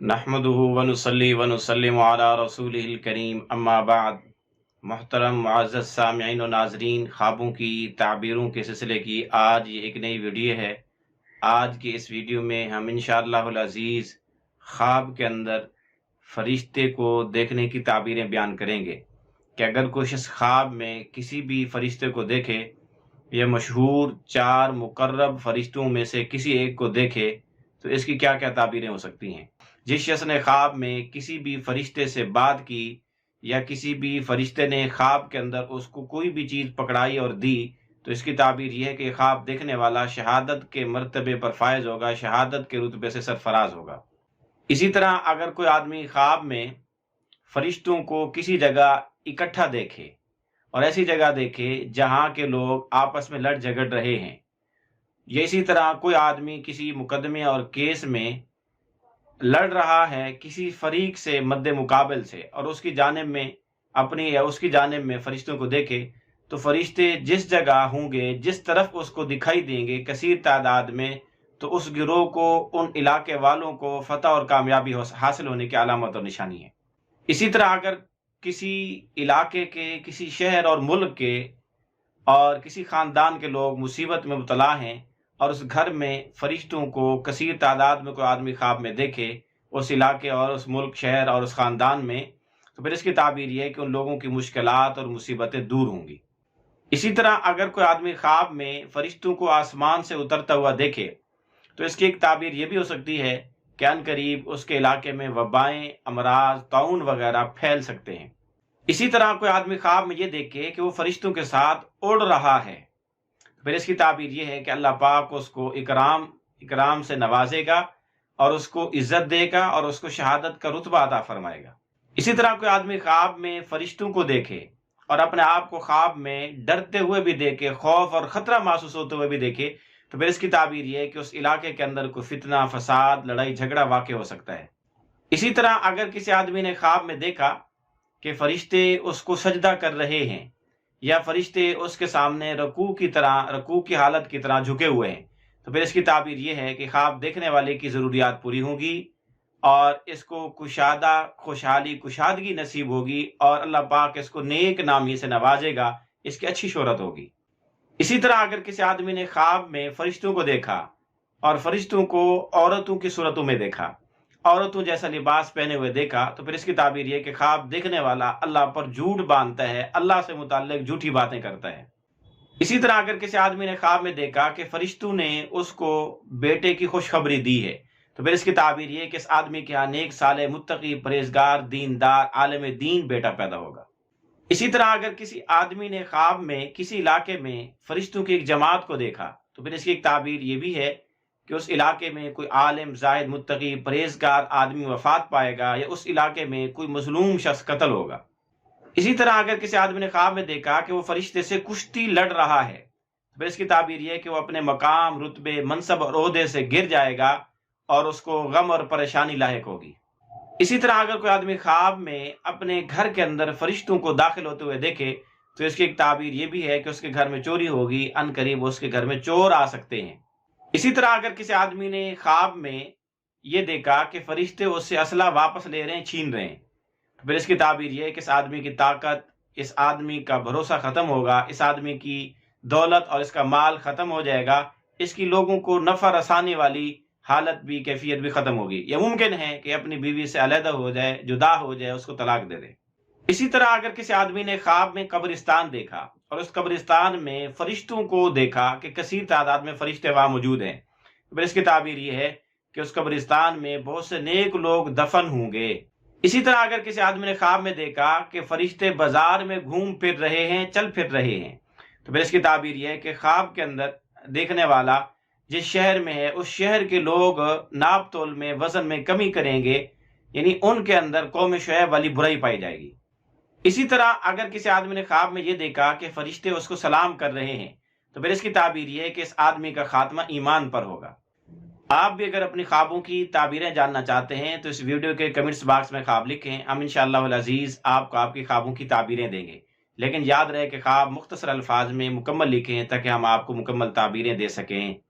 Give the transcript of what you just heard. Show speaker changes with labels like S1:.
S1: نحمدہ ونصلی ونسلم علی رسولہ الکریم اما بعد۔ محترم معزز سامعین و ناظرین، خوابوں کی تعبیروں کے سلسلے کی آج یہ ایک نئی ویڈیو ہے۔ آج کی اس ویڈیو میں ہم انشاءاللہ العزیز خواب کے اندر فرشتے کو دیکھنے کی تعبیریں بیان کریں گے کہ اگر کوئی شخص خواب میں کسی بھی فرشتے کو دیکھے یا مشہور 4 مقرب فرشتوں میں سے کسی ایک کو دیکھے تو اس کی کیا کیا تعبیریں ہو سکتی ہیں۔ جس شخص نے خواب میں کسی بھی فرشتے سے بات کی یا کسی بھی فرشتے نے خواب کے اندر اس کو کوئی بھی چیز پکڑائی اور دی تو اس کی تعبیر یہ ہے کہ خواب دیکھنے والا شہادت کے مرتبے پر فائز ہوگا، شہادت کے رتبے سے سرفراز ہوگا۔ اسی طرح اگر کوئی آدمی خواب میں فرشتوں کو کسی جگہ اکٹھا دیکھے اور ایسی جگہ دیکھے جہاں کے لوگ آپس میں لڑ جھگڑ رہے ہیں، یا اسی طرح کوئی آدمی کسی مقدمے اور کیس میں لڑ رہا ہے کسی فریق سے مد مقابل سے اور اس کی جانب میں اپنی یا اس کی جانب میں فرشتوں کو دیکھے تو فرشتے جس جگہ ہوں گے، جس طرف اس کو دکھائی دیں گے کثیر تعداد میں، تو اس گروہ کو، ان علاقے والوں کو فتح اور کامیابی حاصل ہونے کی علامت اور نشانی ہے۔ اسی طرح اگر کسی علاقے کے، کسی شہر اور ملک کے اور کسی خاندان کے لوگ مصیبت میں مبتلا ہیں اور اس گھر میں فرشتوں کو کثیر تعداد میں کوئی آدمی خواب میں دیکھے اس علاقے اور اس ملک، شہر اور اس خاندان میں، تو پھر اس کی تعبیر یہ ہے کہ ان لوگوں کی مشکلات اور مصیبتیں دور ہوں گی۔ اسی طرح اگر کوئی آدمی خواب میں فرشتوں کو آسمان سے اترتا ہوا دیکھے تو اس کی ایک تعبیر یہ بھی ہو سکتی ہے کہ ان قریب اس کے علاقے میں وبائیں، امراض، طاعون وغیرہ پھیل سکتے ہیں۔ اسی طرح کوئی آدمی خواب میں یہ دیکھے کہ وہ فرشتوں کے ساتھ اڑ رہا ہے، پھر اس کی تعبیر یہ ہے کہ اللہ پاک اس کو اکرام سے نوازے گا اور اس کو عزت دے گا اور اس کو شہادت کا رتبہ عطا فرمائے گا۔ اسی طرح کوئی آدمی خواب میں فرشتوں کو دیکھے اور اپنے آپ کو خواب میں ڈرتے ہوئے بھی دیکھے، خوف اور خطرہ محسوس ہوتے ہوئے بھی دیکھے تو پھر اس کی تعبیر یہ ہے کہ اس علاقے کے اندر کوئی فتنہ، فساد، لڑائی جھگڑا واقع ہو سکتا ہے۔ اسی طرح اگر کسی آدمی نے خواب میں دیکھا کہ فرشتے اس کو سجدہ کر رہے ہیں یا فرشتے اس کے سامنے رکوع کی حالت کی طرح جھکے ہوئے ہیں تو پھر اس کی تعبیر یہ ہے کہ خواب دیکھنے والے کی ضروریات پوری ہوں گی اور اس کو کشادہ، خوشحالی، کشادگی نصیب ہوگی اور اللہ پاک اس کو نیک نامی سے نوازے گا، اس کی اچھی شہرت ہوگی۔ اسی طرح اگر کسی آدمی نے خواب میں فرشتوں کو دیکھا اور فرشتوں کو عورتوں کی صورتوں میں دیکھا، عورتوں جیسا لباس پہنے ہوئے دیکھا تو پھر اس کی تعبیر یہ کہ خواب دیکھنے والا اللہ پر جھوٹ باندھتا ہے، اللہ سے متعلق جھوٹی باتیں کرتا ہے۔ اسی طرح اگر کسی آدمی نے خواب میں دیکھا کہ فرشتوں نے اس کو بیٹے کی خوشخبری دی ہے تو پھر اس کی تعبیر یہ کہ اس آدمی کے ہاں نیک، صالح، متقی، پرہیزگار، دیندار، عالم دین بیٹا پیدا ہوگا۔ اسی طرح اگر کسی آدمی نے خواب میں کسی علاقے میں فرشتوں کی ایک جماعت کو دیکھا تو پھر اس کی ایک تعبیر یہ بھی ہے کہ اس علاقے میں کوئی عالم، زاہد، متقی، پرہیزگار آدمی وفات پائے گا یا اس علاقے میں کوئی مظلوم شخص قتل ہوگا۔ اسی طرح اگر کسی آدمی نے خواب میں دیکھا کہ وہ فرشتے سے کشتی لڑ رہا ہے تو پھر اس کی تعبیر یہ ہے کہ وہ اپنے مقام، رتبے، منصب اور عہدے سے گر جائے گا اور اس کو غم اور پریشانی لاحق ہوگی۔ اسی طرح اگر کوئی آدمی خواب میں اپنے گھر کے اندر فرشتوں کو داخل ہوتے ہوئے دیکھے تو اس کی ایک تعبیر یہ بھی ہے کہ اس کے گھر میں چوری ہوگی، ان قریب اس کے گھر میں چور آ سکتے ہیں۔ اسی طرح اگر کسی آدمی نے خواب میں یہ دیکھا کہ فرشتے اس سے اسلحہ واپس لے رہے ہیں، چھین رہے ہیں، تو پھر اس کی تعبیر یہ ہے کہ اس آدمی کی طاقت، اس آدمی کا بھروسہ ختم ہوگا، اس آدمی کی دولت اور اس کا مال ختم ہو جائے گا، اس کی لوگوں کو نفع رسانے والی حالت بھی، کیفیت بھی ختم ہوگی، یا ممکن ہے کہ اپنی بیوی سے علیحدہ ہو جائے، جدا ہو جائے، اس کو طلاق دے دے۔ اسی طرح اگر کسی آدمی نے خواب میں قبرستان دیکھا اور اس قبرستان میں فرشتوں کو دیکھا کہ کثیر تعداد میں فرشتے وہاں موجود ہیں، پھر اس کی تعبیر یہ ہے کہ اس قبرستان میں بہت سے نیک لوگ دفن ہوں گے۔ اسی طرح اگر کسی آدمی نے خواب میں دیکھا کہ فرشتے بازار میں گھوم پھر رہے ہیں، چل پھر رہے ہیں، تو پھر اس کی تعبیر یہ ہے کہ خواب کے اندر دیکھنے والا جس شہر میں ہے اس شہر کے لوگ ناپ تول میں، وزن میں کمی کریں گے، یعنی ان کے اندر قوم شعیب والی برائی پائی جائے گی۔ اسی طرح اگر کسی آدمی نے خواب میں یہ دیکھا کہ فرشتے اس کو سلام کر رہے ہیں تو پھر اس کی تعبیر یہ ہے کہ اس آدمی کا خاتمہ ایمان پر ہوگا۔ آپ بھی اگر اپنی خوابوں کی تعبیریں جاننا چاہتے ہیں تو اس ویڈیو کے کمنٹس باکس میں خواب لکھیں، ہم انشاءاللہ العزیز آپ کو آپ کی خوابوں کی تعبیریں دیں گے۔ لیکن یاد رہے کہ خواب مختصر الفاظ میں مکمل لکھیں تاکہ ہم آپ کو مکمل تعبیریں دے سکیں۔